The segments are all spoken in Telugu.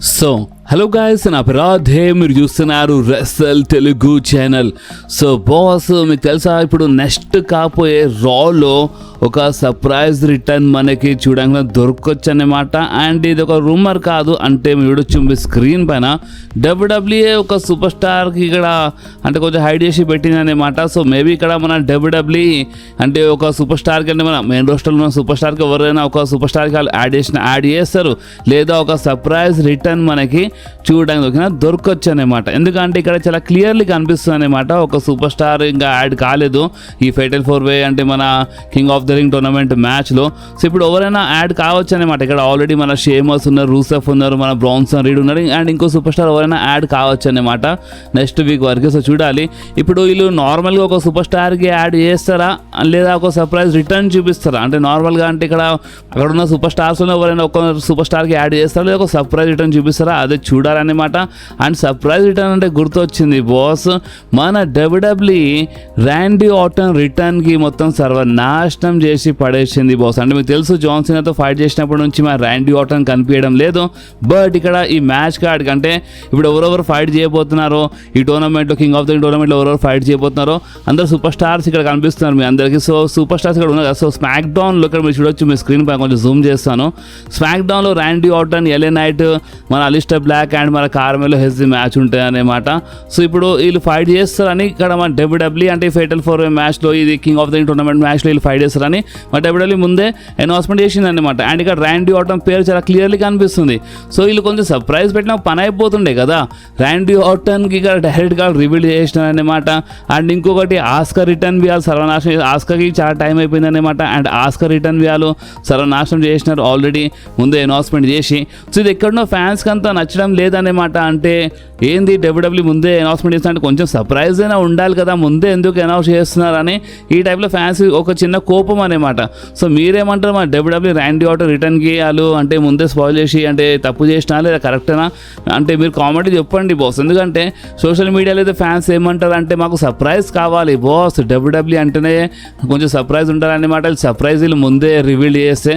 సో హలో గాయస్, నా అపరాధే మీరు చూస్తున్నారు రెస్సల్ తెలుగు ఛానల్. సో బాస్, మీకు తెలుసా ఇప్పుడు నెక్స్ట్ కాపోయే రాలో ఒక సర్ప్రైజ్ రిటర్న్ మనకి చూడంగా దొరకొచ్చు అన్నమాట. అండ్ ఇది ఒక రూమర్ కాదు, అంటే మీరు చూడొచ్చు మీ స్క్రీన్ పైన డబ్ల్యూడబ్ల్యూఏ ఒక సూపర్ స్టార్కి ఇక్కడ అంటే కొంచెం హైడ్ చేసి పెట్టింది అనమాట. సో మేబీ ఇక్కడ మన డబ్ల్యూడబ్ల్యూఈ అంటే ఒక సూపర్ స్టార్కి అంటే మన మెయిన్ రోస్టర్లో ఉన్న సూపర్ స్టార్కి ఎవరైనా ఒక సూపర్ స్టార్కి వాళ్ళు యాడ్ చేస్తారు, లేదా ఒక సర్ప్రైజ్ రిటర్న్ మనకి చూడడానికి దొరకొచ్చు అనమాట. ఎందుకంటే ఇక్కడ చాలా క్లియర్లీ కనిపిస్తుంది అనమాట, ఒక సూపర్ స్టార్ ఇంకా యాడ్ కాలేదు ఈ ఫైటల్ 4-way అంటే మన king of the ring tournament మ్యాచ్లో. సో ఇప్పుడు ఎవరైనా యాడ్ కావచ్చు అనమాట. ఇక్కడ ఆల్రెడీ మన షేమస్ ఉన్నారు, రూసెఫ్ ఉన్నారు, మన బ్రాన్సన్ రీడ్ ఉన్నారు, అండ్ ఇంకో సూపర్ స్టార్ ఎవరైనా యాడ్ కావచ్చు అనమాట నెక్స్ట్ వీక్ వరకు. సో చూడాలి ఇప్పుడు వీళ్ళు నార్మల్గా ఒక సూపర్ స్టార్కి యాడ్ చేస్తారా, లేదా ఒక సర్ప్రైజ్ రిటర్న్ చూపిస్తారా. అంటే నార్మల్గా అంటే ఇక్కడ అక్కడ ఉన్న సూపర్ స్టార్స్లో ఎవరైనా ఒక సూపర్ స్టార్కి యాడ్ చేస్తారా, లేదా ఒక సర్ప్రైజ్ రిటర్న్ చూపిస్తారా, అదే చూడాలన్నమాట. అండ్ సర్ప్రైజ్ రిటర్న్ అంటే గుర్తొచ్చింది బాస్, మన డబ్ల్యూడబ్ల్యూఈ ర్యాండీ ఆర్టన్ రిటర్న్కి మొత్తం సర్వనాశనం చేసి పడేసింది బాస్. అంటే మీకు తెలుసు జాన్ సీనాతో ఫైట్ చేసినప్పటి నుంచి మా ర్యాండీ ఆర్టన్ కనిపించడం లేదు. బట్ ఇక్కడ ఈ మ్యాచ్ కార్డ్ కంటే ఇప్పుడు ఎవరెవరు ఫైట్ చేయబోతున్నారో ఈ టోర్నమెంట్లో, కింగ్ ఆఫ్ ద టోర్నమెంట్లో ఎవరెవరు ఫైట్ చేయబోతున్నారో అందరూ సూపర్ స్టార్స్ ఇక్కడ కనిపిస్తున్నారు మీ అందరికీ. సో సూపర్ స్టార్స్ ఇక్కడ ఉన్నారు కదా. సో స్మాక్ డౌన్లో ఇక్కడ మీరు చూడొచ్చు, మీ స్క్రీన్ పై కొంచెం జూమ్ చేస్తాను. స్మాక్ డౌన్లో ర్యాండీ ఆర్టన్, ఎలే నైట్, మన అలిస్టర్ బ్లాక్ అండ్ మన కార్మెలో హెజ్ మ్యాచ్ ఉంటాయి అన్నమాట. సో ఇప్పుడు వీళ్ళు ఫైట్ చేస్తారని ఇక్కడ మన డబ్ల్యూడబ్ల్యూఈ అంటే ఫైటల్ 4-way మ్యాచ్లో, ఇది king of the ring tournament మ్యాచ్లో వీళ్ళు ఫైట్ చేస్తారని మా డబ్ల్యూడబ్ల్యూఈ ముందే అనౌన్స్మెంట్ చేసింది అనమాట. అండ్ ఇక్కడ ర్యాండీ ఆర్టన్ పేరు చాలా క్లియర్లీ కనిపిస్తుంది. సో వీళ్ళు కొంచెం సర్ప్రైజ్ పెట్టిన పని అయిపోతుండే కదా. ర్యాండీ ఆర్టన్కి ఇక్కడ డైరెక్ట్గా రివీల్ చేసినారనమాట. అండ్ ఇంకొకటి ఆస్కర్ రిటర్న్ వ్యాలు సర్వనాశనం, ఆస్కర్కి చాలా టైం అయిపోయింది అనమాట. అండ్ ఆస్కర్ రిటర్న్ వ్యాలు సర్వనాశనం చేసినారు ఆల్రెడీ ముందే అనౌన్స్మెంట్ చేసి. సో ఇది ఎక్కడనో ఫ్యాన్స్కి అంతా నచ్చడం లేదన్నమాట. అంటే ఏంది డబ్ల్యూడబ్ల్యూఈ ముందే అనౌన్స్మెంట్ చేస్తున్నా, కొంచెం సర్ప్రైజ్ అయినా ఉండాలి కదా, ముందే ఎందుకు అనౌన్స్ చేస్తున్నారని ఈ టైప్లో ఫ్యాన్స్ ఒక చిన్న కోపం అనమాట. సో మీరేమంటారు, మా డబ్ల్యూడబ్ల్యూఈ ర్యాండీ ఆర్టన్ రిటర్న్కి వాళ్ళు అంటే ముందే స్పాయిల్ చేసి అంటే తప్పు చేసినా లేదా కరెక్టేనా అంటే మీరు కామెంట్ చెప్పండి బాస్. ఎందుకంటే సోషల్ మీడియాలో అయితే ఫ్యాన్స్ ఏమంటారు అంటే మాకు సర్ప్రైజ్ కావాలి బాస్, డబ్ల్యూడబ్ల్యూఈ అంటేనే కొంచెం సర్ప్రైజ్ ఉండాలన్నమాట. సర్ప్రైజ్ వీళ్ళు ముందే రివీల్ చేస్తే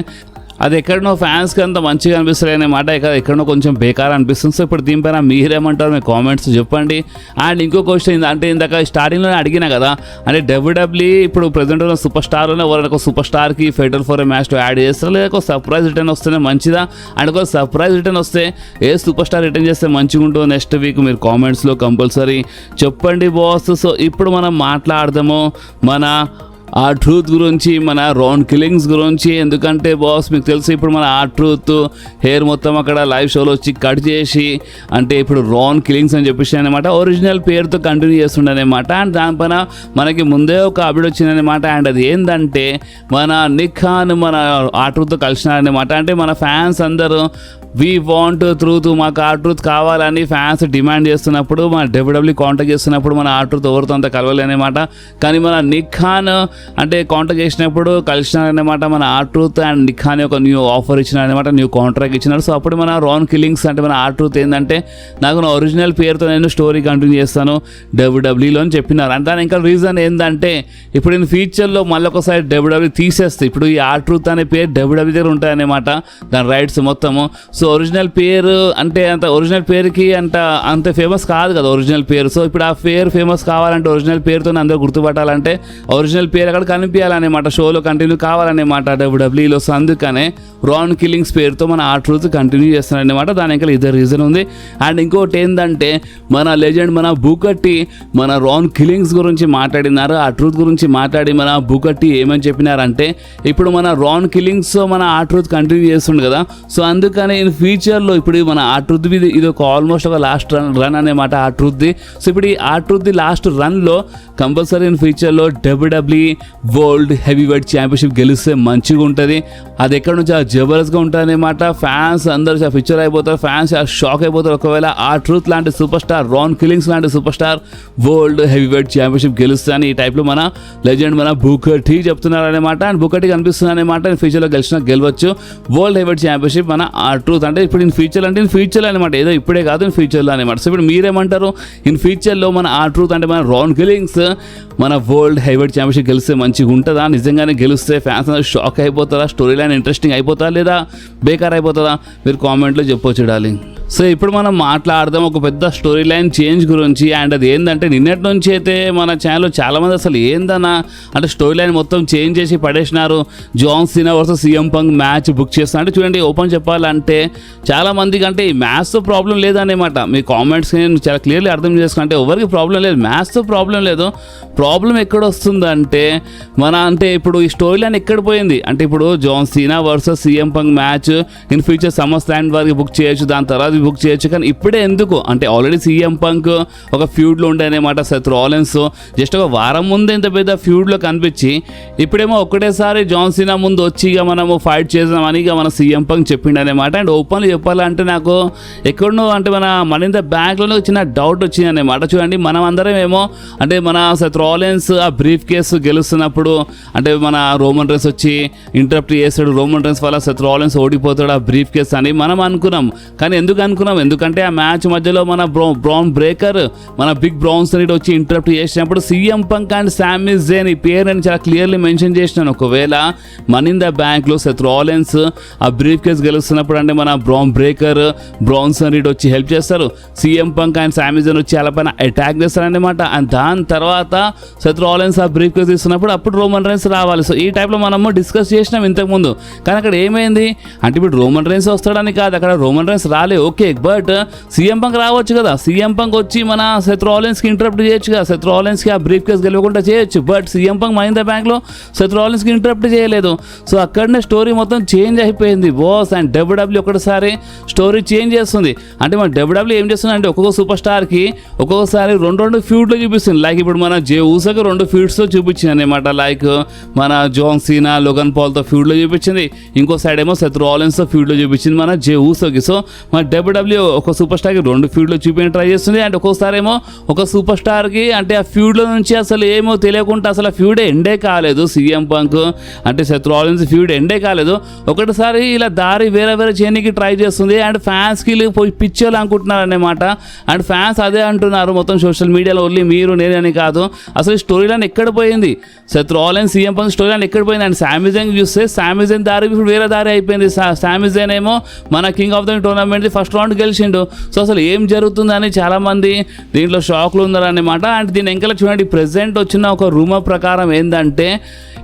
అది ఎక్కడనో ఫ్యాన్స్కి అంత మంచిగా అనిపిస్తుంది అన్నమాట, ఎక్కడనో కొంచెం బేకార్ అనిపిస్తుంది. సో ఇప్పుడు దీనిపైన మీరేమంటారు మీ కామెంట్స్ చెప్పండి. అండ్ ఇంకో క్వశ్చన్ అంటే ఇందాక స్టార్టింగ్లోనే అడిగినా కదా, అంటే డబ్ల్యూడబ్ల్యూఈ ఇప్పుడు ప్రెజెంట్ ఉన్న సూపర్ స్టార్లోనే ఎవరైనా ఒక సూపర్ స్టార్కి ఫైటల్ 4-way మ్యాచ్లో యాడ్ చేస్తారా, లేదా ఒక సర్ప్రైజ్ రిటర్న్ వస్తేనే మంచిదా. అండ్ ఒక సర్ప్రైజ్ రిటర్న్ వస్తే ఏ సూపర్ స్టార్ రిటర్న్ చేస్తే మంచిగా ఉంటుందో నెక్స్ట్ వీక్ మీరు కామెంట్స్లో కంపల్సరీ చెప్పండి బాస్. సో ఇప్పుడు మనం మాట్లాడదాము మన R-Truth గురించి, మన రాన్ కిల్లింగ్స్ గురించి. ఎందుకంటే బాస్ మీకు తెలుసు ఇప్పుడు మన R-Truth హెయిర్ మొత్తం అక్కడ లైవ్ షోలో వచ్చి కట్ చేసి అంటే ఇప్పుడు రాన్ కిల్లింగ్స్ అని చెప్పేసి అనమాట ఒరిజినల్ పేరుతో కంటిన్యూ చేస్తుండే అనమాట. అండ్ దానిపైన మనకి ముందే ఒక అప్డేట్ వచ్చిందనమాట. అండ్ అది ఏంటంటే మన నిక్ ఖాన్ మన R-Truthతో కలిసినారనమాట. అంటే మన ఫ్యాన్స్ అందరూ వీ వాంట్ ట్రూత్, మాకు R-Truth కావాలని ఫ్యాన్స్ డిమాండ్ చేస్తున్నప్పుడు, మన డబ్ల్యూడబ్ల్యూఈ కాంటాక్ట్ చేస్తున్నప్పుడు మన R-Truth ఎవరితో అంతా కలవలేనమాట. కానీ మన నిక్ ఖాన్ అంటే కాంటాక్ట్ చేసినప్పుడు కలిసినారనమాట మన R-Truth. అండ్ నిక్ ఖాన్ ఒక న్యూ ఆఫర్ ఇచ్చినారనమాట, న్యూ కాంట్రాక్ట్ ఇచ్చినారు. సో అప్పుడు మన రాన్ కిల్లింగ్స్ అంటే మన R-Truth ఏంటంటే నాకు నా ఒరిజినల్ పేరుతో నేను స్టోరీ కంటిన్యూ చేస్తాను డబ్ల్యూడబ్ల్యూఈలో అని చెప్పినారు. అంటే దాని ఇంకా రీజన్ ఏంటంటే ఇప్పుడు నేను ఫ్యూచర్లో మళ్ళీ ఒకసారి డబ్ల్యూడబ్ల్యూఈ తీసేస్తే ఇప్పుడు ఈ R-Truth అనే పేరు డబ్ల్యూడబ్ల్యూఈ దగ్గర ఉంటాయన్నమాట, దాని రైట్స్ మొత్తము. సో ఒరిజినల్ పేరు అంటే అంత ఒరిజినల్ పేరుకి అంత ఫేమస్ కాదు కదా ఒరిజినల్ పేరు. సో ఇప్పుడు ఆ పేరు ఫేమస్ కావాలంటే ఒరిజినల్ పేరుతో అందరూ గుర్తుపట్టాలంటే ఒరిజినల్ పేరు అక్కడ కనిపించాలన్నమాట, షోలో కంటిన్యూ కావాలన్నమాట డబ్ల్యూడబ్ల్యూఈలో. సో అందుకనే రాన్ కిల్లింగ్స్ పేరుతో మన R-Truth కంటిన్యూ చేస్తున్నారన్నమాట. దానికి ఇదే రీజన్ ఉంది. అండ్ ఇంకోటి ఏంటంటే మన లెజెండ్ మన బూకట్టి మన రాన్ కిల్లింగ్స్ గురించి మాట్లాడినారు, R-Truth గురించి మాట్లాడి మన బూకట్టి ఏమని చెప్పినారంటే ఇప్పుడు మన రాన్ కిల్లింగ్స్ మన R-Truth కంటిన్యూ చేస్తుండే కదా. సో అందుకని ఫ్యూచర్లో ఇప్పుడు మన R-Truth ఇది ఒక ఆల్మోస్ట్ ఒక లాస్ట్ రన్ అనమాట R-Truth. సో ఇప్పుడు ఈ R-Truth లాస్ట్ రన్లో కంపల్సరీ ఫ్యూచర్లో WWE world heavy weight championship గెలిస్తే మంచిగా ఉంటుంది. అది ఎక్కడ నుంచి జబర్దస్త్గా ఉంటుంది అనమాట. ఫ్యాన్స్ అందరూ చాలా పిక్చర్ అయిపోతారు, ఫ్యాన్స్ షాక్ అయిపోతారు ఒకవేళ R-Truth లాంటి సూపర్ స్టార్, రాన్ కిల్లింగ్స్ లాంటి super star world heavy weight championship గెలుస్తా అని ఈ టైప్లో మన లెజెండ్ మన బూకట్టి చెప్తున్నారు అనమాట. అండ్ బూకట్టి కనిపిస్తుంది అనమాట ఫ్యూచర్లో గెలవచ్చు వరల్డ్ హెవీ వెయిట్ ఛాంపియన్షిప్ మన R-Truth. అంటే ఇప్పుడు ఇన్ ఫ్యూచర్ అంటే ఇన్ ఫ్యూచర్ అనమాట, ఏదో ఇప్పుడే కాదు ఇన్ ఫ్యూచర్లో అనమాట. సో ఇప్పుడు మీరేమంటారు, ఇన్ ఫ్యూచర్లో మన R-Truth అంటే మన రాన్ కిల్లింగ్స్ మన వరల్డ్ హెవీవెయిట్ ఛాంపియన్షిప్ గెలిస్తే మంచిగా ఉంటుందా, నిజంగానే గెలిస్తే ఫ్యాన్స్ షాక్ అయిపోతారా, స్టోరీ లైన్ ఇంట్రెస్టింగ్ అయిపోతుందా లేదా బేకార్ అయిపోతుందా, మీరు కామెంట్లో చెప్పొచ్చు డార్లింగ్. సో ఇప్పుడు మనం మాట్లాడదాం ఒక పెద్ద స్టోరీ లైన్ చేంజ్ గురించి. అండ్ అది ఏంటంటే నిన్నటి నుంచి అయితే మన ఛానల్లో చాలామంది అసలు ఏందన్నా అంటే స్టోరీ లైన్ మొత్తం చేంజ్ చేసి పడేసినారు, John Cena versus CM Punk match book చేస్తున్నారు. అంటే చూడండి, ఓపెన్ చెప్పాలంటే చాలామందికి అంటే ఈ మ్యాచ్తో ప్రాబ్లం లేదన్నమాట. మీ కామెంట్స్ నేను చాలా క్లియర్లీ అర్థం చేసుకుంటే ఎవరికి ప్రాబ్లం లేదు, మ్యాచ్తో ప్రాబ్లం లేదు. ప్రాబ్లం ఎక్కడ వస్తుందంటే అంటే ఇప్పుడు ఈ స్టోరీ లైన్ ఎక్కడ పోయింది అంటే ఇప్పుడు John Cena versus CM Punk match in future SummerSlam వరకు బుక్ చేయొచ్చు, దాని తర్వాత బుక్ చేయొచ్చు. కానీ ఇప్పుడే ఎందుకు అంటే ఆల్రెడీ సీఎం పంక్ ఒక ఫ్యూడ్లో ఉండే అనమాట. సెత్ రాలిన్స్ జస్ట్ ఒక వారం ముందు ఇంత పెద్ద ఫ్యూడ్లో కనిపించి ఇప్పుడేమో ఒకటేసారి జాన్ సీనా ముందు వచ్చి ఇక మనము ఫైట్ చేద్దామని ఇక మన సీఎం పంక్ చెప్పిండు అనమాట. అండ్ ఓపెన్లీ చెప్పాలంటే నాకు ఎక్కడనో అంటే మన ఇన్ ద బ్యాక్లో చిన్న డౌట్ వచ్చింది అనమాట. చూడండి, మనం అందరం ఏమో అంటే మన సెత్ రాలిన్స్ ఆ బ్రీఫ్ కేసు గెలుస్తున్నప్పుడు అంటే మన రోమన్ రైన్స్ వచ్చి ఇంటరప్ట్ చేస్తాడు, రోమన్ రైన్స్ వల్ల సెత్ రాలిన్స్ ఓడిపోతాడు ఆ బ్రీఫ్ కేసు అని మనం అనుకున్నాం. కానీ ఎందుకు అనుకున్నాం, ఎందుకంటే ఆ మ్యాచ్ మధ్యలో మన బ్రౌన్ బ్రేకర్ మన బిగ్ బ్రౌన్స్ వచ్చి ఇంటరప్ట్ చేసినప్పుడు సీఎం పంక్ అండ్ సామీ జేన్ ఈ పేరు నేను చాలా క్లియర్లీ మెన్షన్ చేసినాను. ఒకవేళ మనీ ఇన్ ద బ్యాంక్లో సెత్ రాలిన్స్ ఆ బ్రీఫ్ కేస్ గెలుస్తున్నప్పుడు అంటే మన బ్రౌన్ బ్రేకర్ బ్రౌన్సన్ రీడ్ వచ్చి హెల్ప్ చేస్తారు, సీఎం పంక్ అండ్ సామీ జేన్ వచ్చి అలా పైన అటాక్ చేస్తారనమాట. అండ్ దాని తర్వాత సెత్ రాలిన్స్ ఆ బ్రీఫ్ కేస్ ఇస్తున్నప్పుడు అప్పుడు రోమన్ రైన్స్ రావాలి. సో ఈ టైప్లో మనము డిస్కస్ చేసినాం ఇంతకుముందు. కానీ అక్కడ ఏమైంది అంటే ఇప్పుడు రోమన్ రైన్స్ వస్తాడని కాదు, అక్కడ రోమన్ రైన్స్ రాలే ఓకే, బట్ సీఎం పంక్ రావచ్చు కదా. సీఎం పంక్ వచ్చి మన సెత్ రాలిన్స్కి ఇంటరప్ట్ చేయొచ్చు కదా, సెత్ రాలిన్స్కి ఆ బ్రీఫ్ కేస్ గెలవకుండా చేయొచ్చు. But CM Punk money in the బ్యాంక్లో సెత్ రాలిన్స్కి ఇంటరప్ట్ చేయలేదు. సో అక్కడనే స్టోరీ మొత్తం చేంజ్ అయిపోయింది బాస్. అండ్ డబ్ల్యూడబ్ల్యూ ఒకటిసారి స్టోరీ చేంజ్ చేస్తుంది. అంటే మన డబ్ల్యూడబ్ల్యూ ఏం చేస్తుంది అంటే ఒక్కొక్క సూపర్ స్టార్కి ఒక్కొక్కసారి రెండు ఫ్యూడ్లో చూపిస్తుంది. లైక్ ఇప్పుడు మన జే ఊసోకి 2 ఫ్యూడ్స్తో చూపించింది అనమాట. లైక్ మన జాన్ సీనా లోగన్ పాల్తో ఫ్యూడ్లో చూపించింది, ఇంకో సైడ్ ఏమో సెత్ రాలిన్స్తో ఫ్యూడ్లో చూపించింది మన జే ఊసోకి. సో మన డబ్ల్యూడబ్ల్యూ ఒక సూపర్ స్టార్కి 2 ఫ్యూడ్లో చూపించడం ట్రై చేస్తుంది. అండ్ ఒక్కోసారి ఏమో ఒక సూపర్ స్టార్కి అంటే ఆ ఫ్యూడ్లో నుంచి అసలు ఏమో తెలియకుండా అసలు ఆ ఫ్యూడ్ ఎండే కాలేదు, సీఎం పంక్ అంటే సెత్ రాలిన్స్ ఫ్యూడ్ ఎండే కాలేదు. ఒకటిసారి ఇలా దారి వేరే చేయడానికి ట్రై చేస్తుంది. అండ్ ఫ్యాన్స్కి పిచ్చోలు అనుకుంటున్నారు అన్నమాట. అండ్ ఫ్యాన్స్ అదే అంటున్నారు మొత్తం సోషల్ మీడియాలో, ఓన్లీ మీరు నేనని కాదు. అసలు స్టోరీ లైన్ ఎక్కడ పోయింది, Seth Rollins CM punk story line ఎక్కడ పోయింది. అండ్ సామీ జేన్ చూస్తే సామీ జేన్ దారి ఇప్పుడు వేరే దారి అయిపోయింది. సామీ జేన్ ఏమో మన king of the tournament first round గెలిచిండు. సో అసలు ఏం జరుగుతుందని చాలామంది దీంట్లో షాక్లో ఉన్నారన్నమాట. అండ్ దీని వెంకల చూడండి, ప్రెసెంట్ వచ్చిన ఒక రూమర్ ప్రకారం ఏంటంటే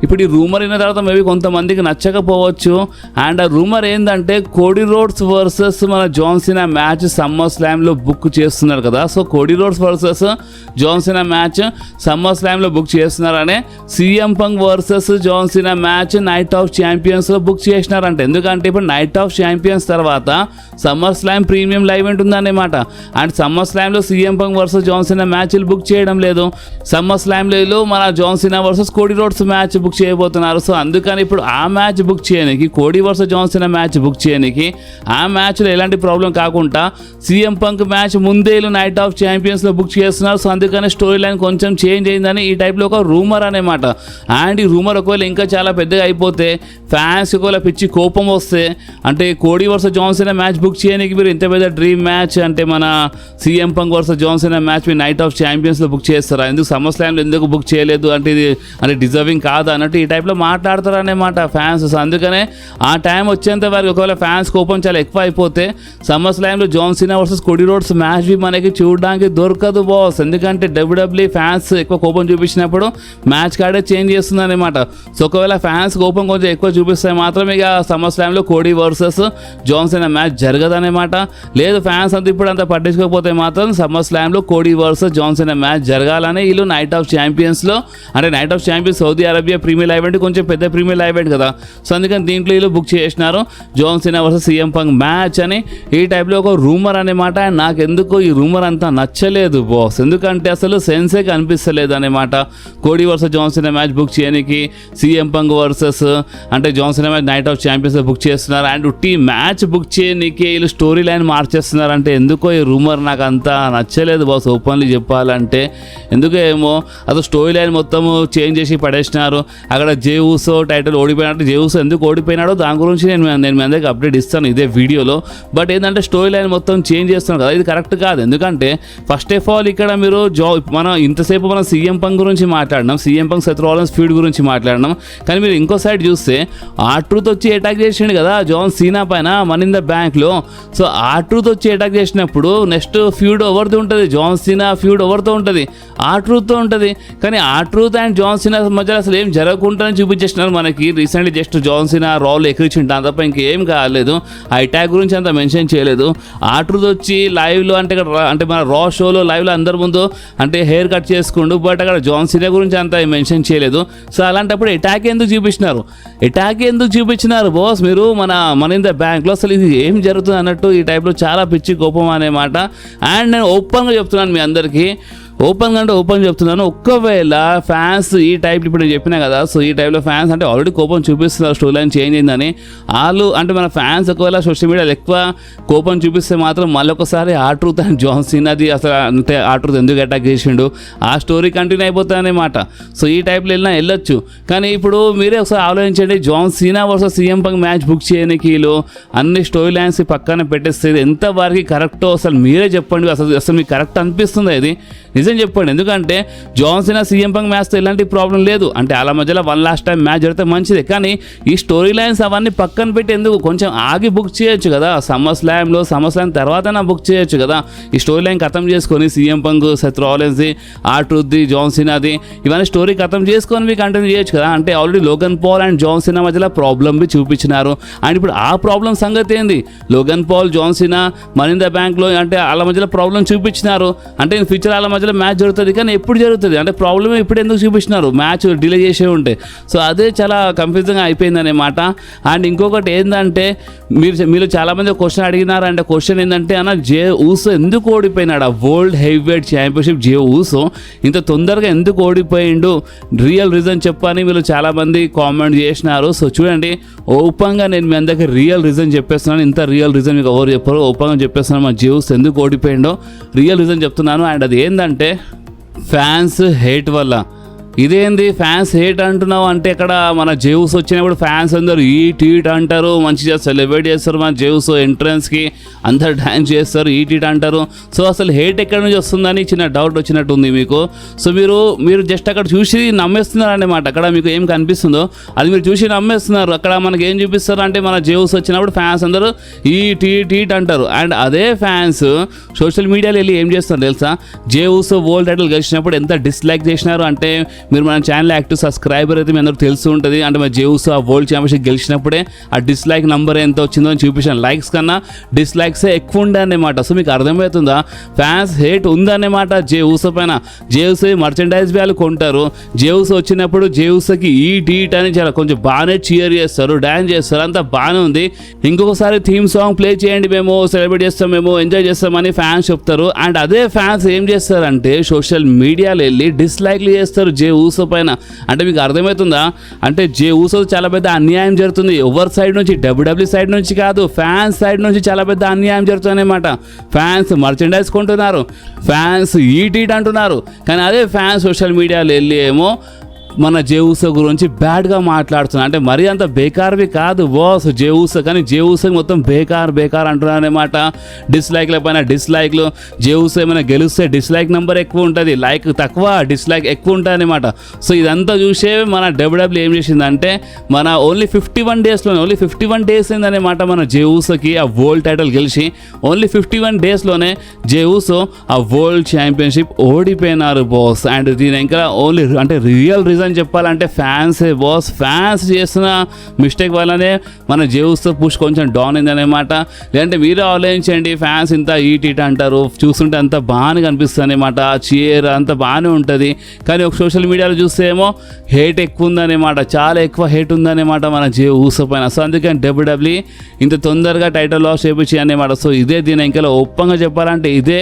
ఇప్పుడు ఈ రూమర్ అయిన తర్వాత మేబీ కొంతమందికి నచ్చకపోవచ్చు. అండ్ ఆ రూమర్ ఏంటంటే కోడీ రోడ్స్ వర్సెస్ మన జాన్ సీనా మ్యాచ్ సమ్మర్ స్లామ్లో బుక్ చేస్తున్నారు కదా. So Cody Rhodes versus John Cena match summer స్లామ్లో బుక్ చేస్తున్నారనే CM Punk versus John Cena match night of ఛాంపియన్స్లో బుక్ చేసినారంట. ఎందుకంటే ఇప్పుడు నైట్ ఆఫ్ ఛాంపియన్స్ తర్వాత summer slam premium live event ఉందన్నమాట. అండ్ సమ్మర్ స్లామ్లో CM Punk versus John Cena మ్యాచ్లు బుక్ చేయడం లేదు. సమ్మర్ స్లామ్లో మన John Cena versus Cody Rhodes match book చేయబోతున్నారు. సో అందుకని ఇప్పుడు ఆ మ్యాచ్ బుక్ చేయడానికి, Cody versus John Cena match book చేయడానికి ఆ మ్యాచ్లో ఎలాంటి ప్రాబ్లం కాకుండా సీఎం పంక్ మ్యాచ్ ముందే నైట్ ఆఫ్ ఛాంపియన్స్లో బుక్ చేస్తున్నారు. సో అందుకని స్టోరీ లైన్ కొంచెం చేంజ్ అయిందని ఈ టైప్లో ఒక రూమర్ అనమాట. అండ్ ఈ రూమర్ ఒకవేళ ఇంకా చాలా పెద్దగా అయిపోతే ఫ్యాన్స్ ఒకవేళ పిచ్చి కోపం వస్తే అంటే Cody versus John Cena match book చేయడానికి మీరు ఇంత పెద్ద డ్రీమ్ మ్యాచ్ అంటే మన CM Punk versus John Cena match మీరు నైట్ ఆఫ్ ఛాంపియన్స్లో బుక్ చేస్తారా, ఎందుకు సమ్మర్ స్లామ్లో ఎందుకు బుక్ చేయలేదు అంటే ఇది అంటే డిజర్వింగ్ కాదు అన్నట్టు ఈ టైప్లో మాట్లాడతారన్నమాట ఫ్యాన్స్. అందుకనే ఆ టైం వచ్చేంత వరకు ఒకవేళ ఫ్యాన్స్ కోపం చాలా ఎక్కువ అయిపోతే సమ్మర్ స్లామ్లో John Cena versus Cody Rhodes match మనకి చూడడానికి దొరకదు బాస్. ఎందుకంటే డబ్ల్యూడబ్ల్యూ ఫ్యాన్స్ ఎక్కువ కోపం చూపించినప్పుడు మ్యాచ్ కార్డే చేంజ్ చేస్తుంది అనమాట. సో ఒకవేళ ఫ్యాన్స్ కోపం కొంచెం ఎక్కువ చూపిస్తే మాత్రం ఇక సమ్మర్ స్లామ్లో Cody versus John Cena match జరగదన్నమాట. లేదు ఫ్యాన్స్ అంతా ఇప్పుడు అంతా పట్టించుకోకపోతే మాత్రం సమ్మర్ స్లామ్లో Cody versus John Cena match జరగాలని వీళ్ళు నైట్ ఆఫ్ ఛాంపియన్స్లో అంటే night of champions Saudi Arabia premier live event కొంచెం పెద్ద ప్రీమియర్ లైవ్ ఈవెంట్ కదా. సో అందుకని దీంట్లో వీళ్ళు బుక్ చేసినారు John Cena versus CM Punk match అని ఈ టైప్లో ఒక రూమర్ అనమాట. అండ్ నాకు ఎందుకు ఈ రూమర్ అంతా నచ్చలేదు బాస్, ఎందుకంటే అసలు సెన్సే కనిపిస్తలేదు అనమాట. Cody versus John Cena match book చేయడానికి సీఎం పంక్ వర్సెస్ అంటే John Cena match night of champions book చేస్తున్నారు. అండ్ టీ మ్యాచ్ బుక్ చేయడానికి వీళ్ళు స్టోరీ లైన్ మార్చేస్తున్నారు. అంటే ఎందుకో ఈ రూమర్ నాకు అంతా నచ్చలేదు బాస్, ఓపెన్లీ చెప్పాలంటే. ఎందుకో ఏమో అసలు స్టోరీ లైన్ మొత్తం చేంజ్ చేసి పడేసినారు. అక్కడ జే ఊసో టైటిల్ ఓడిపోయినట్టు, జే ఊసో ఎందుకు ఓడిపోయినాడో దాని గురించి నేను మీ అందరికి అప్డేట్ ఇస్తాను ఇదే వీడియోలో. బట్ ఏంటంటే స్టోరీ లైన్ మొత్తం చేంజ్ చేస్తున్నారు కదా, ఇది కరెక్ట్ కాదు. ఎందుకంటే ఫస్ట్ ఆఫ్ ఆల్ ఇక్కడ మీరు మనం ఇంతసేపు మనం సీఎం పంక్ గురించి మాట్లాడినాం, CM punk Seth Rollins feed గురించి మాట్లాడినాం. కానీ మీరు ఇంకో సైడ్ చూస్తే ఆ ట్రూత్ వచ్చి అటాక్ చేసిండు కదా జాన్ సీనా పైన మనీ ఇన్ ద బ్యాంక్లో. సో R-Truth వచ్చి అటాక్ చేసినప్పుడు నెక్స్ట్ ఫ్యూడ్ ఎవరితో ఉంటుంది, జాన్ సీనా ఫ్యూడ్ ఎవరితో ఉంటుంది, R-Truthతో ఉంటుంది. కానీ R-Truth అండ్ జాన్ సీనా మధ్యలో అసలు ఏం జరగకుండానే చూపించేసినారు మనకి. రీసెంట్లీ జస్ట్ జాన్ సీనా రాల్ ఎక్కిరించింది, దాని తప్ప ఇంకేం కాలేదు. ఆ అటాక్ గురించి అంత మెన్షన్ చేయలేదు. R-Truth వచ్చి లైవ్లో అంటే మన రా షోలో లైవ్లో అందరి ముందు అంటే హెయిర్ కట్ చేసుకుంటూ, బట్ అక్కడ జాన్ సీనా గురించి అంత మెన్షన్ చేయలేదు. సో అలాంటప్పుడు అటాక్ ఎందుకు చూపించినారు బాస్ మీరు మన ఇన్ ద బ్యాంక్లో? అసలు ఇది ఏం జరుగుతుంది అన్నట్టు ఈ టైప్లో చాలా పిచ్చి కోపం అనేమాట. అండ్ నేను ఓపెన్గా చెప్తున్నాను మీ అందరికీ, ఓపెన్ చెప్తున్నాను, ఒక్కవేళ ఫ్యాన్స్ ఈ టైప్ ఇప్పుడు నేను చెప్పినా కదా, సో ఈ టైప్లో ఫ్యాన్స్ అంటే ఆల్రెడీ కోపం చూపిస్తున్నారు స్టోరీ లైన్ చేంజ్ అయిందని. వాళ్ళు అంటే మన ఫ్యాన్స్ ఒకవేళ సోషల్ మీడియాలో ఎక్కువ కోపం చూపిస్తే మాత్రం మళ్ళీ ఒకసారి R-Truth అండ్ జాన్ సీనాది అసలు అంటే R-Truth ఎందుకు అటాక్ చేసిండు ఆ స్టోరీ కంటిన్యూ అయిపోతుంది అన్నమాట. సో ఈ టైప్లో వెళ్ళొచ్చు. కానీ ఇప్పుడు మీరే ఒకసారి ఆలోచించండి, John Cena versus CM Punk match book చేయడానికి అన్ని స్టోరీ లైన్స్ పక్కన పెట్టేస్తే ఎంత వారికి కరెక్టో అసలు మీరే చెప్పండి. అసలు మీకు కరెక్ట్ అనిపిస్తుందా ఇది? నిజం చెప్పండి. ఎందుకంటే జాన్ సీనా CM Punk మ్యాచ్తో ఎలాంటి ప్రాబ్లం లేదు, అంటే అలా మధ్యలో వన్ లాస్ట్ టైం మ్యాచ్ జరిగితే మంచిదే. కానీ ఈ స్టోరీ లైన్స్ అవన్నీ పక్కన పెట్టి ఎందుకు కొంచెం ఆగి బుక్ చేయొచ్చు కదా, సమ్మర్ స్లామ్ తర్వాత బుక్ చేయొచ్చు కదా. ఈ స్టోరీ లైన్ ఖతం చేసుకొని CM Punk, Seth Rollins, R-Truth, John సీనాది ఇవన్నీ స్టోరీ ఖతం చేసుకొని మీకు కంటిన్యూ చేయొచ్చు కదా. అంటే already Logan Paul and John Cena మధ్యలో ప్రాబ్లం చూపించినారు. అండ్ ఇప్పుడు ఆ ప్రాబ్లం సంగతి ఏంది? Logan Paul, John Cena money in the బ్యాంక్లో అంటే వాళ్ళ మధ్యలో ప్రాబ్లం చూపించినారు. అంటే ఫ్యూచర్ వాళ్ళ మధ్యలో మ్యాచ్ జరుగుతుంది, కానీ ఎప్పుడు జరుగుతుంది అంటే ప్రాబ్లమ్ ఇప్పుడు ఎందుకు చూపిస్తున్నారు? మ్యాచ్ డిలే చేసే ఉంటే. సో అదే చాలా కన్ఫ్యూజింగ్గా అయిపోయింది అనమాట. అండ్ ఇంకొకటి ఏంటంటే మీరు చాలామంది క్వశ్చన్ అడిగినారు. అంటే క్వశ్చన్ ఏంటంటే జే ఊసో ఎందుకు ఓడిపోయినాడు? ఆ వరల్డ్ హెవీవెయిట్ ఛాంపియన్షిప్ జే ఊసో ఇంత తొందరగా ఎందుకు ఓడిపోయిండు? రియల్ రీజన్ చెప్పని వీళ్ళు చాలామంది కామెంట్ చేసినారు. సో చూడండి, ఓపెన్గా నేను మీ అందరికీ రియల్ రీజన్ చెప్పేస్తున్నాను. ఇంత రియల్ రీజన్ మీకు ఎవరు చెప్పారు? ఓపెన్గా చెప్పేస్తున్నాను, మా జే ఊసో ఎందుకు ఓడిపోయిండో రియల్ రీజన్ చెప్తున్నాను. అండ్ అది ఏంటంటే ఫ్యాన్స్ హేట్ వల్ల. ఇదేంది ఫ్యాన్స్ హేట్ అంటున్నావు అంటే, ఇక్కడ మన జేవుస్ వచ్చినప్పుడు ఫ్యాన్స్ అందరూ ఈట్ అంటారు, మంచిగా సెలబ్రేట్ చేస్తారు. మన జేవుస్ ఎంట్రన్స్కి అందరు డ్యాన్స్ చేస్తారు, ఈట్ అంటారు. సో అసలు హేట్ ఎక్కడి నుంచి వస్తుందని చిన్న డౌట్ వచ్చినట్టు ఉంది మీకు. సో మీరు జస్ట్ అక్కడ చూసి నమ్మేస్తున్నారు అన్నమాట. అక్కడ మీకు ఏం కనిపిస్తుందో అది మీరు చూసి నమ్మేస్తున్నారు. అక్కడ మనకి ఏం చూపిస్తారు అంటే, మన జేవుస్ వచ్చినప్పుడు ఫ్యాన్స్ అందరూ ఈట్ అంటారు. అండ్ అదే ఫ్యాన్స్ సోషల్ మీడియాలో వెళ్ళి ఏం చేస్తారు తెలుసా? జేవుస్ వరల్డ్ టైటిల్ గెలిచినప్పుడు ఎంత డిస్లైక్ చేసినారు అంటే, మీరు మన ఛానల్ యాక్టివ్ సబ్స్క్రైబర్ అయితే మీ అందరికి తెలుస్తూ ఉంటుంది. అంటే మన జేవుస్ ఆ వరల్డ్ ఛాంపియన్షిప్ గెలిచినప్పుడే ఆ డిస్లైక్ నెంబర్ ఎంత వచ్చిందో అని చూపించాను. లైక్స్ కన్నా డిస్లైక్సే ఎక్కువ ఉండే అన్నమాట. సో మీకు అర్థమవుతుందా? ఫ్యాన్స్ హేట్ ఉందన్నమాట జేవుస్ పైన. జేవుస్ మర్చెండైజ్ వ్యాలు కొంటారు. జేవుస్ వచ్చినప్పుడు జేవుస్కి ఈట్ అని చాలా కొంచెం బాగానే చీర్ చేస్తారు, డ్యాన్స్ చేస్తారు, అంతా బాగానే ఉంది. ఇంకొకసారి థీమ్ సాంగ్ ప్లే చేయండి, మేము సెలబ్రేట్ చేస్తాం, మేము ఎంజాయ్ చేస్తామని ఫ్యాన్స్ చెప్తారు. అండ్ అదే ఫ్యాన్స్ ఏం చేస్తారంటే సోషల్ మీడియాలో వెళ్ళి డిస్లైక్లు చేస్తారు జే ఊసో పైన. అంటే మీకు అర్థమవుతుందా? అంటే జే ఊసో చాలా పెద్ద అన్యాయం జరుగుతుంది. ఎవరి సైడ్ నుంచి? WWE సైడ్ నుంచి కాదు, ఫ్యాన్స్ సైడ్ నుంచి చాలా పెద్ద అన్యాయం జరుగుతుంది అన్నమాట. ఫ్యాన్స్ మర్చెండైజ్ కొంటున్నారు, ఫ్యాన్స్ ఈట్ అంటున్నారు. కానీ అదే ఫ్యాన్స్ సోషల్ మీడియాలో వెళ్ళి ఏమో మన జేవుసో గురించి బ్యాడ్గా మాట్లాడుతున్నా. అంటే మరీ అంత బేకార్వి కాదు బాస్ జేవుసో, కానీ జేవుసో మొత్తం బేకార్ అంటున్నారనమాట. డిస్లైక్ల పైన డిస్లైక్లు. జేవుసో ఏమైనా గెలిస్తే డిస్లైక్ నెంబర్ ఎక్కువ ఉంటుంది, లైక్ తక్కువ, డిస్లైక్ ఎక్కువ ఉంటుంది అనమాట. సో ఇదంతా చూసే మన WWE ఏం చేసిందంటే, మన ఓన్లీ 51 డేస్ అయిందనమాట మన జేవుసోకి ఆ వరల్డ్ టైటిల్ గెలిచి. ఓన్లీ 51 డేస్లోనే జేవుసో ఆ వరల్డ్ ఛాంపియన్షిప్ ఓడిపోయినారు బాస్. అండ్ దీని ఇంకా ఓన్లీ అంటే రియల్ రీజన్ చెప్పాలంటే ఫ్యాన్సే బాస్. ఫ్యాన్స్ చేస్తున్న మిస్టేక్ వల్లనే మన జేవుస్తో పుష్ కొంచెం డౌన్ అయిందనమాట. లేదంటే మీరే ఆలోచించండి, ఫ్యాన్స్ ఇంత ఈట్ అంటారు, చూస్తుంటే అంత బాగానే కనిపిస్తుంది అనమాట, చీర్ అంత బాగానే ఉంటుంది. కానీ ఒక సోషల్ మీడియాలో చూస్తే ఏమో హేట్ ఎక్కువ ఉందన్నమాట, చాలా ఎక్కువ హేట్ ఉందన్నమాట మన జేవుస్ పైన. సో అందుకని WWE ఇంత తొందరగా టైటిల్ లాస్ చేయించి అన్నమాట. సో ఇదే దీని ఇంకా ఓపెన్గా చెప్పాలంటే ఇదే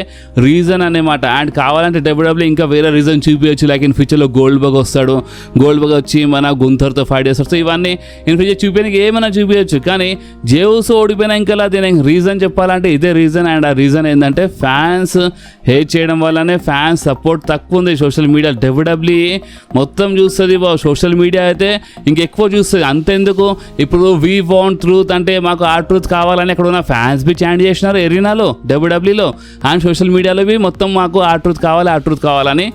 రీజన్ అన్నమాట. అండ్ కావాలంటే WWE ఇంకా వేరే రీజన్ చూపించచ్చు, లైక్ ఇన్ ఫ్యూచర్లో గోల్డ్బర్గ్ వస్తాడు, గోల్డ్బర్గ్ వచ్చి మన గుంథర్తో ఫైట్ చేస్తారు. సో ఇవన్నీ ఇన్ ఫ్యూచర్ చూపించడానికి ఏమైనా చూపించచ్చు. కానీ జేవుస్ ఓడిపోయినా ఇంకా దీనికి రీజన్ చెప్పాలంటే ఇదే రీజన్. అండ్ ఆ రీజన్ ఏంటంటే ఫ్యాన్స్ హేట్ చేయడం వల్లనే ఫ్యాన్స్ సపోర్ట్ తక్కువ ఉంది సోషల్ మీడియా. WWE మొత్తం చూస్తుంది, సోషల్ మీడియా అయితే ఇంకెక్కువ చూస్తుంది. అంతెందుకు, ఇప్పుడు వీ వాంట్ ట్రూత్ అంటే మాకు R-Truth కావాలని అక్కడ ఉన్న ఫ్యాన్స్ బి చాంట్ చేసినారు ఎరీనాలో, WWEలో. అండ్ సోషల్ మీడియాలో మొత్తం మాకు R-Truth కావాలని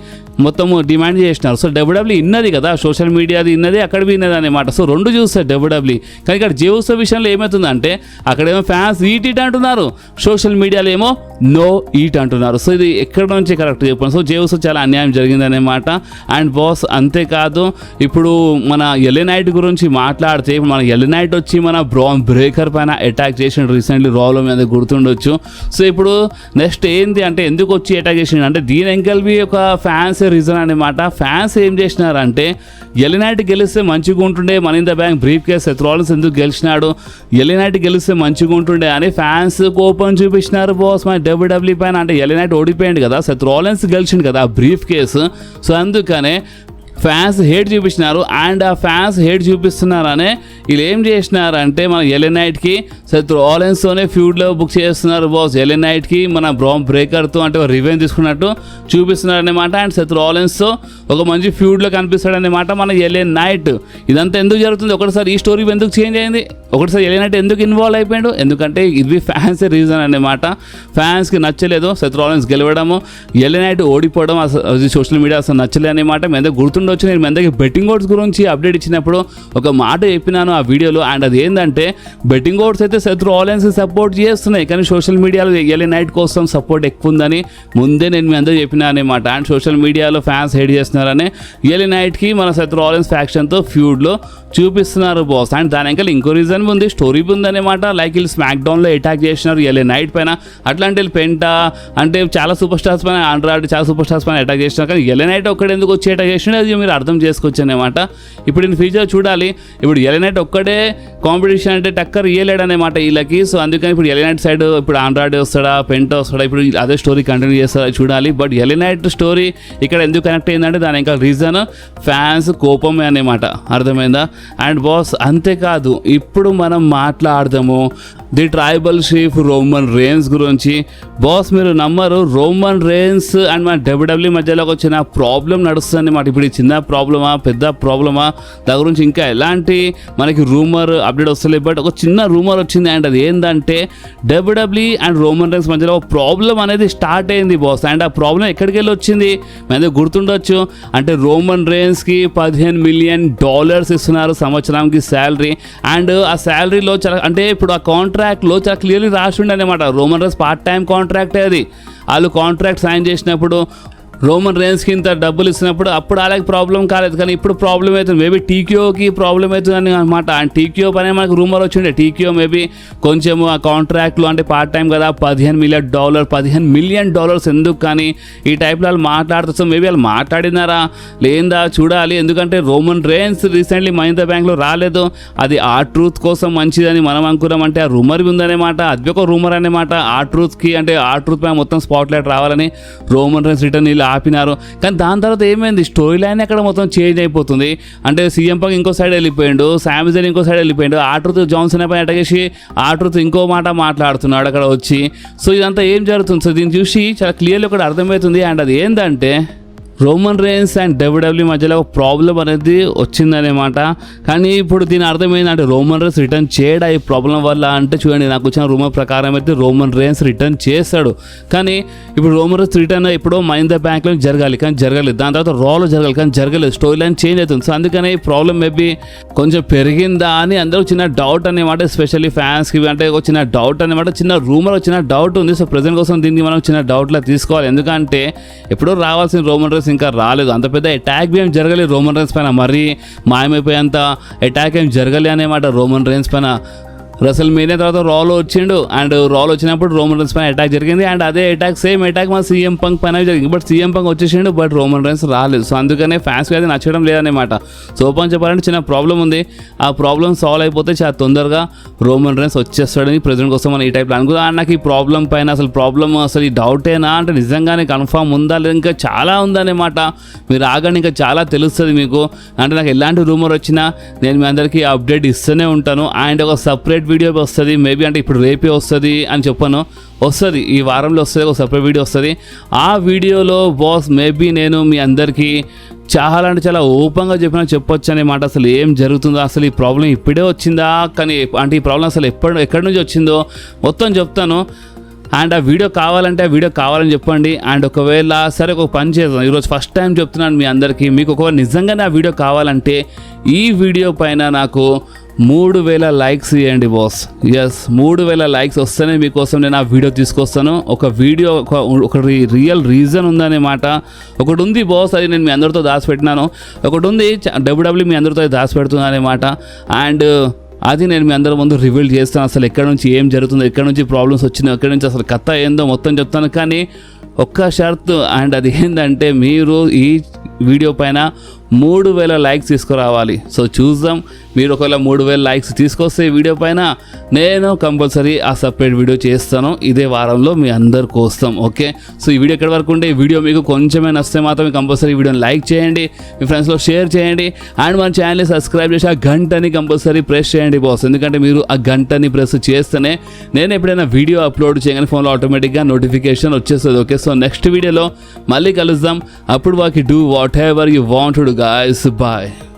మొత్తము డిమాండ్ చేసినారు. సో డబ్ల్యూడబ్ల్యూ ఇన్నది కదా, సోషల్ మీడియాది ఇన్నది, అక్కడ విన్నది అనమాట. సో రెండు చూస్తారు డబ్ల్యూడబ్ల్యూ. కానీ ఇక్కడ జేవుసో విషయంలో ఏమవుతుందంటే అక్కడేమో ఫ్యాన్స్ ఈట్ అంటున్నారు, సోషల్ మీడియాలో ఏమో నో ఈట్ అంటున్నారు. సో ఇది ఎక్కడ నుంచి కరెక్ట్ చెప్పాను. సో జేవుసో చాలా అన్యాయం జరిగిందనేమాట. అండ్ బాస్ అంతేకాదు, ఇప్పుడు మన ఎల్ఏ నైట్ గురించి మాట్లాడితే ఇప్పుడు మన ఎల్ఏ నైట్ వచ్చి మన బ్రాన్ బ్రేకర్ పైన అటాక్ చేసిన రీసెంట్లీ రాలో మీద గుర్తుండొచ్చు. సో ఇప్పుడు నెక్స్ట్ ఏంది అంటే ఎందుకు వచ్చి అటాక్ చేసిండు అంటే దీని ఎంకల్వి ఒక ఫ్యాన్స్ రీజన్ అనమాట. ఫ్యాన్స్ ఏం చేసినారంటే ఎల్ఏ నైట్ గెలిస్తే మంచిగా ఉంటుండే, money in the bank brief case Seth Rollins ఎందుకు గెలిచినాడు, ఎల్ఏ నైట్ గెలిస్తే మంచిగా ఉంటుండే అని ఫ్యాన్స్ కోపం చూపించినారు బాస్ మన డబ్ల్యూడబ్ల్యూ పైన. అంటే ఎల్ఏ నైట్ ఓడిపోయింది కదా, సెత్ రాలిన్స్ గెలిచిండు కదా బ్రీఫ్ కేసు. సో అందుకనే ఫ్యాన్స్ హేట్ చూపించినారు. అండ్ ఆ ఫ్యాన్స్ హేట్ చూపిస్తున్నారనే వీళ్ళు ఏం చేసినారంటే మన ఎల్ఏ నైట్కి సెత్ రాలిన్స్తోనే ఫ్యూడ్లో బుక్ చేస్తున్నారు బాస్. ఎల్ఏ నైట్కి మన బ్రాన్ బ్రేకర్తో అంటే రివెంజ్ తీసుకున్నట్టు చూపిస్తున్నారనమాట. అండ్ సెత్ రాలిన్స్తో ఒక మంచి ఫ్యూడ్లో కనిపిస్తాడనమాట మన ఎల్ఏ నైట్. ఇదంతా ఎందుకు జరుగుతుంది, ఒకటిసారి ఈ స్టోరీ ఎందుకు చేంజ్ అయింది, ఒకటిసారి ఎల్ఏ నైట్ ఎందుకు ఇన్వాల్వ్ అయిపోయాడు, ఎందుకంటే ఇది ఫ్యాన్స్ రీజన్ అనమాట. ఫ్యాన్స్కి నచ్చలేదు సెత్ రాలిన్స్ గెలవడము, ఎల్ఏ నైట్ ఓడిపోవడం అది సోషల్ మీడియా అసలు నచ్చలేదు అనమాట. మీ అందరికి గుర్తుండొచ్చు, నేను మీ అందరికి బెట్టింగ్ ఓట్స్ గురించి అప్డేట్ ఇచ్చినప్పుడు ఒక మాట చెప్పినాను ఆ వీడియోలో. అండ్ అది ఏంటంటే బెట్టింగ్ ఓట్స్ అయితే సెత్ రాలిన్స్ సపోర్ట్ చేస్తున్నాయి, కానీ సోషల్ మీడియాలో ఎల్ఏ నైట్ కోసం సపోర్ట్ ఎక్కువ ఉందని ముందే నేను మీ అందరూ చెప్పినా అనమాట. అండ్ సోషల్ మీడియాలో ఫ్యాన్స్ హేట్ చేస్తున్నారని ఎల్ఏ నైట్కి మన సెత్ రాలిన్స్ ఫ్యాక్షన్తో ఫ్యూడ్లో చూపిస్తున్నారు బాస్. అండ్ దాని ఇంకా ఇంకో రీజన్ ఉంది, స్టోరీ ఉందన్నమాట. లైక్ వీళ్ళు స్మాక్ డౌన్లో అటాక్ చేసినారు ఎల్ఏ నైట్ పైన. అట్లాంటి పెంటా అంటే చాలా సూపర్ స్టార్స్ పైన, ఆండ్రాయిడ్ చాలా సూపర్ స్టార్స్ పైన అటాక్ చేసినారు, కానీ ఎల్ఏ నైట్ ఒక్కడే ఎందుకు వచ్చి అటాక్ చేసినా అది మీరు అర్థం చేసుకోవచ్చు అనమాట. ఇప్పుడు నేను ఫ్యూచర్ చూడాలి, ఇప్పుడు ఎల్ఏ నైట్ ఒక్కడే కాంపిటీషన్ అంటే టక్కర్ ఇయ్యలేడు అనమాట వీళ్ళకి. సో అందుకని ఇప్పుడు ఎల్ఏ నైట్ సైడ్ ఇప్పుడు ఆండ్రాయిడ్ వస్తాడా, పెంటా వస్తాడా, ఇప్పుడు అదే స్టోరీ కంటిన్యూ చేస్తారా చూడాలి. బట్ ఎల్ఏ నైట్ స్టోరీ ఇక్కడ ఎందుకు కనెక్ట్ అయిందంటే దాని ఇంకా రీజన్ ఫ్యాన్స్ కోపమే అనమాట, అర్థమైందా. అండ్ బాస్ అంతేకాదు, ఇప్పుడు మనం మాట్లాడదాము the tribal chief Roman rains గురించి. బాస్ మీరు నమ్మరు, రోమన్ రేన్స్ అండ్ మన డబ్ల్యూడబ్ల్యూ మధ్యలోకి వచ్చిన ప్రాబ్లం నడుస్తుంది అన్నమాట. ఇప్పుడు ఈ చిన్న ప్రాబ్లమా పెద్ద ప్రాబ్లమా దాని గురించి ఇంకా ఎలాంటి మనకి రూమర్ అప్డేట్ వస్తలేదు. బట్ ఒక చిన్న రూమర్ వచ్చింది. అండ్ అది ఏంటంటే డబ్ల్యూడబ్ల్యూ అండ్ రోమన్ రేన్స్ మధ్యలో ఒక ప్రాబ్లం అనేది స్టార్ట్ అయింది బాస్. అండ్ ఆ ప్రాబ్లం ఎక్కడికి వెళ్ళి వచ్చింది మీద గుర్తుండొచ్చు. అంటే రోమన్ రేన్స్కి $15 మిలియన్ ఇస్తున్నారు సంవత్సరానికి శాలరీ. అండ్ ఆ శాలరీలో చాలా అంటే ఇప్పుడు ఆ కాంట్రాక్ట్లో చాలా క్లియర్లీ రాసి ఉండే అనమాట, రోమన్ రేన్స్ పార్ట్ టైం కాంట్రాక్టే అది. వాళ్ళు కాంట్రాక్ట్ సైన్ చేసినప్పుడు రోమన్ రేన్స్కి ఇంత డబ్బులు ఇచ్చినప్పుడు అప్పుడు అలాగే ప్రాబ్లం కాలేదు, కానీ ఇప్పుడు ప్రాబ్లం అవుతుంది. మేబీ టీక్యూకి ప్రాబ్లం అవుతుంది అనమాట. అండ్ టీక్యూ పైన మనకు రూమర్ వచ్చిండే టీక్యూ మేబీ కొంచెం ఆ కాంట్రాక్ట్లో అంటే పార్ట్ టైం కదా, $15 మిలియన్ ఎందుకు కానీ ఈ టైప్లో వాళ్ళు మాట్లాడుతూ మేబీ వాళ్ళు మాట్లాడినారా లేదా చూడాలి. ఎందుకంటే Roman rains recently money in the బ్యాంక్లో రాలేదు, అది ఆ ట్రూత్ కోసం మంచిదని మనం అనుకున్నాం. అంటే ఆ రూమర్ ఉందనేమాట, అది ఒక రూమర్ అనమాట. ఆ ట్రూత్కి అంటే ఆ ట్రూత్ పైన మొత్తం స్పాట్ లైట్ రావాలని రోమన్ రేన్స్ రిటర్న్ ఆపినారు. కానీ దాని తర్వాత ఏమైంది, స్టోరీ లైన్ అక్కడ మొత్తం చేంజ్ అయిపోతుంది. అంటే సీఎం పంక్ ఇంకో సైడ్ వెళ్ళిపోయాడు, శామిజన్ ఇంకో సైడ్ వెళ్ళిపోయాడు, ఆట్రూత్ జాన్సన్ పైన అటగేసి ఆట్రూత్ ఇంకో మాట మాట్లాడుతున్నాడు అక్కడ వచ్చి. సో ఇదంతా ఏం జరుగుతుంది, సో దీన్ని చూసి చాలా క్లియర్లీ ఒకటి అర్థమవుతుంది. అండ్ అది ఏంటంటే రోమన్ రేన్స్ అండ్ డబ్ల్యూడబ్ల్యూ మధ్యలో ఒక ప్రాబ్లం అనేది వచ్చిందనమాట. కానీ ఇప్పుడు దీని అర్థం ఏంటంటే రోమన్ రేన్స్ రిటర్న్ చేయడా ఈ ప్రాబ్లం వల్ల అంటే చూడండి, నాకు వచ్చిన రూమర్ ప్రకారం అయితే రోమన్ రేన్స్ రిటర్న్ చేస్తాడు. కానీ ఇప్పుడు రోమన్ రేన్స్ రిటర్న్ ఎప్పుడో మనీ ఇన్ ద బ్యాంక్లో జరగాలి, కానీ జరగలేదు. దాని తర్వాత రాలో జరగాలి, కానీ జరగలేదు. స్టోరీ లైన్ చేంజ్ అవుతుంది. సో అందుకని ఈ ప్రాబ్లం మేబీ కొంచెం పెరిగిందా అని అందరూ చిన్న డౌట్ అనమాట, ఎస్పెషల్లీ ఫ్యాన్స్కి అంటే ఒక చిన్న డౌట్ అనమాట, చిన్న రూమర్ వచ్చిన డౌట్ ఉంది. సో ప్రజెంట్ కోసం దీనికి మనం చిన్న డౌట్లా తీసుకోవాలి. ఎందుకంటే ఎప్పుడో రావాల్సిన రోమన్ రేన్స్ ఇంకా రాలేదు, అంత పెద్ద అటాక్ ఏం జరగలేదు రోమన్ రేన్స్ పైన, మరీ మాయమైపోయేంత అటాక్ ఏం జరగలే అనేమాట రోమన్ రేన్స్ పైన. రసల్ మీనే తర్వాత రాలో వచ్చిండు. అండ్ రాలో వచ్చినప్పుడు రోమన్ రేన్స్ పైన అటాక్ జరిగింది. అండ్ అదే అటాక్ సేమ్ అటాక్ మన సీఎం పంక్ పైన జరిగింది. బట్ సీఎం పంక్ వచ్చేసిండు, బట్ రోమన్ రేన్స్ రాలేదు. సో అందుకనే ఫ్యాన్స్కి అది నచ్చడం లేదనమాట. సో ఓపెన్ చెప్పాలంటే చిన్న ప్రాబ్లం ఉంది, ఆ ప్రాబ్లం సాల్వ్ అయిపోతే చాలా తొందరగా రోమన్ రేన్స్ వచ్చేస్తాడని ప్రెజెంట్ కోసం మనం ఈ టైప్లో అనుకుందాం. అండ్ నాకు ఈ ప్రాబ్లం పైన అసలు ప్రాబ్లం అసలు ఈ డౌటేనా అంటే నిజంగానే కన్ఫామ్ ఉందా లేదా ఇంకా చాలా ఉందన్నమాట. మీరు ఆగండి, ఇంకా చాలా తెలుస్తుంది మీకు. అంటే నాకు ఎలాంటి రూమర్ వచ్చినా నేను మీ అందరికీ అప్డేట్ ఇస్తూనే ఉంటాను. అండ్ ఒక సపరేట్ వీడియో వస్తుంది మేబీ, అంటే ఇప్పుడు రేపే వస్తుంది అని చెప్పాను, వస్తుంది ఈ వారంలో వస్తుంది, ఒక సపరేట్ వీడియో వస్తుంది. ఆ వీడియోలో బాస్ మేబీ నేను మీ అందరికీ చాలా అంటే చాలా ఓపెన్గా చెప్పొచ్చు అనమాట. అసలు ఏం జరుగుతుందో, అసలు ఈ ప్రాబ్లం ఇప్పుడే వచ్చిందా, కానీ అంటే ఈ ప్రాబ్లం అసలు ఎక్కడి నుంచి వచ్చిందో మొత్తం చెప్తాను. అండ్ ఆ వీడియో కావాలని చెప్పండి. అండ్ ఒకవేళ సరే ఒక పని చేద్దాం, ఈరోజు ఫస్ట్ టైం చెప్తున్నాను మీ అందరికీ, మీకు ఒకవేళ నిజంగానే ఆ వీడియో కావాలంటే ఈ వీడియో పైన నాకు 3000 లైక్స్ ఇవ్వండి బాస్. ఎస్, 3000 లైక్స్ వస్తేనే మీకోసం నేను ఆ వీడియో తీసుకొస్తాను. ఒక వీడియో ఒక రియల్ రీజన్ ఉందనేమాట. ఒకటి ఉంది బాస్, అది నేను మీ అందరితో దాచిపెట్టినాను. ఒకటి ఉంది డబ్ల్యూడబ్ల్యూ మీ అందరితో దాచిపెడుతున్నాను అనమాట. అండ్ అది నేను మీ అందరి ముందు రివీల్ చేస్తాను. అసలు ఎక్కడి నుంచి ఏం జరుగుతుందో, ఎక్కడి నుంచి ప్రాబ్లమ్స్ వచ్చినాయో, ఎక్కడి నుంచి అసలు కథ ఏందో మొత్తం చెప్తాను. కానీ ఒక్క షరతు, అండ్ అది ఏంటంటే మీరు ఈ వీడియో పైన 3000 లైక్స్ తీసుకురావాలి. సో చూద్దాం, మీరు ఒకవేళ 3000 లైక్స్ తీసుకొస్తే ఈ వీడియో పైన నేను కంపల్సరీ ఆ సపరేట్ వీడియో చేస్తాను ఇదే వారంలో మీ అందరి కోసం. ఓకే, సో ఈ వీడియో ఎక్కడి వరకు ఉంటే, ఈ వీడియో మీకు కొంచెమే నచ్చితే మాత్రం కంపల్సరీ ఈ వీడియోని లైక్ చేయండి, మీ ఫ్రెండ్స్లో షేర్ చేయండి, అండ్ మన ఛానల్ని సబ్స్క్రైబ్ చేసి ఆ గంటని కంపల్సరీ ప్రెస్ చేయండి బాస్. ఎందుకంటే మీరు ఆ గంటని ప్రెస్ చేస్తేనే నేను ఎప్పుడైనా వీడియో అప్లోడ్ చేయగానే ఫోన్లో ఆటోమేటిక్గా నోటిఫికేషన్ వచ్చేస్తుంది. ఓకే, సో నెక్స్ట్ వీడియోలో మళ్ళీ కలుద్దాం. అప్పుడు వాకి do whatever you want to do guys. Bye.